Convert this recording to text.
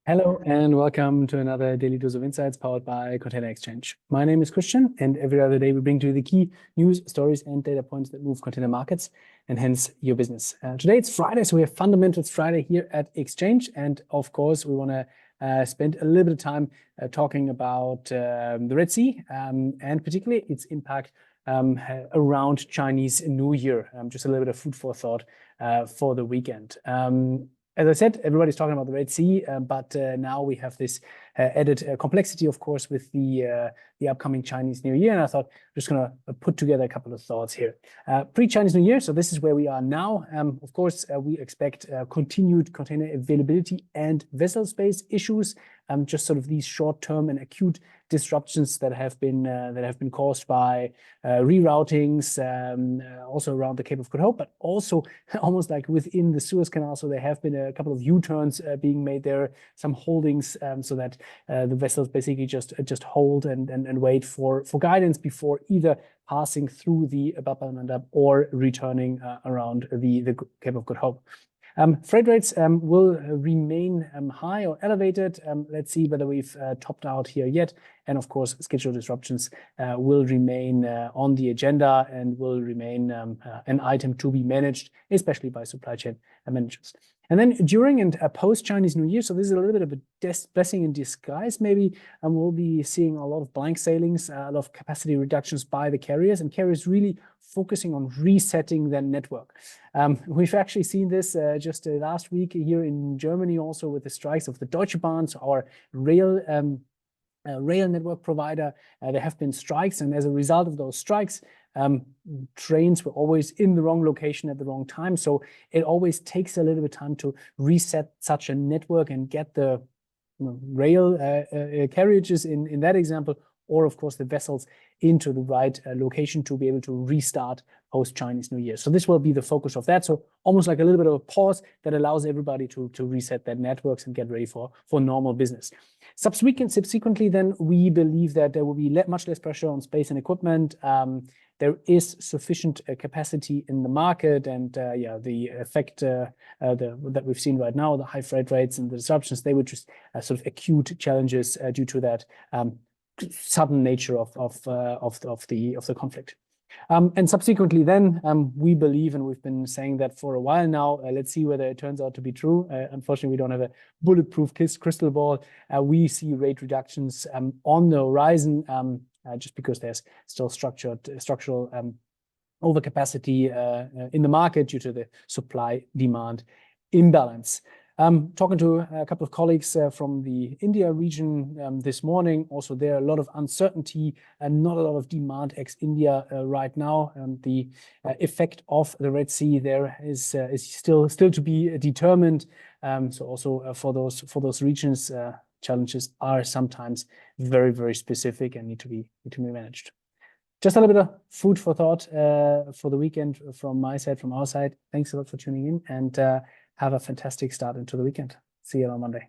Hello and welcome to another Daily Dose of Insights powered by Container xChange. My name is Christian, and every other day we bring to you the key news, stories, and data points that move container markets and hence your business. Today it's Friday, so we have Fundamentals Friday here at xChange, and of course we want to spend a little bit of time talking about the Red Sea and particularly its impact around Chinese New Year. Just a little bit of food for thought for the weekend. As I said, everybody's talking about the Red Sea, but now we have this added complexity, of course, with the upcoming Chinese New Year. And I thought I'm just going to put together a couple of thoughts here. Pre-Chinese New Year, so this is where we are now. Of course, we expect continued container availability and vessel space issues. Just sort of these short-term and acute disruptions that have been caused by reroutings, also around the Cape of Good Hope, but also almost like within the Suez Canal. So there have been a couple of U-turns being made there, some holdings, so that the vessels basically just hold and wait for guidance before either passing through the Bab el-Mandab or returning around the Cape of Good Hope. Freight rates will remain high or elevated. Let's see whether we've topped out here yet. And of course, schedule disruptions will remain on the agenda and will remain an item to be managed, especially by supply chain managers. And then during and post-Chinese New Year, so this is a little bit of a blessing in disguise, maybe, and we'll be seeing a lot of blank sailings, a lot of capacity reductions by the carriers, and carriers really focusing on resetting their network. We've actually seen this just last week here in Germany, also with the strikes of the Deutsche Bahn, so our rail network provider. There have been strikes, and as a result of those strikes, trains were always in the wrong location at the wrong time. So it always takes a little bit of time to reset such a network and get the rail carriages in that example, or of course the vessels into the right location to be able to restart post-Chinese New Year. So this will be the focus of that. So almost like a little bit of a pause that allows everybody to reset their networks and get ready for normal business. Subsequently, then we believe that there will be much less pressure on space and equipment. There is sufficient capacity in the market, and the effect that we've seen right now, the high freight rates and the disruptions, they were just sort of acute challenges due to that sudden nature of the conflict. And subsequently then, we believe, and we've been saying that for a while now, let's see whether it turns out to be true. Unfortunately, we don't have a bulletproof crystal ball. We see rate reductions on the horizon, just because there's still structural overcapacity in the market due to the supply-demand imbalance. Talking to a couple of colleagues from the India region this morning. Also, there are a lot of uncertainty and not a lot of demand ex-India right now. The effect of the Red Sea there is still to be determined. So also for those regions, challenges are sometimes very, very specific and need to be managed. Just a little bit of food for thought for the weekend from my side, from our side. Thanks a lot for tuning in, and have a fantastic start into the weekend. See you on Monday.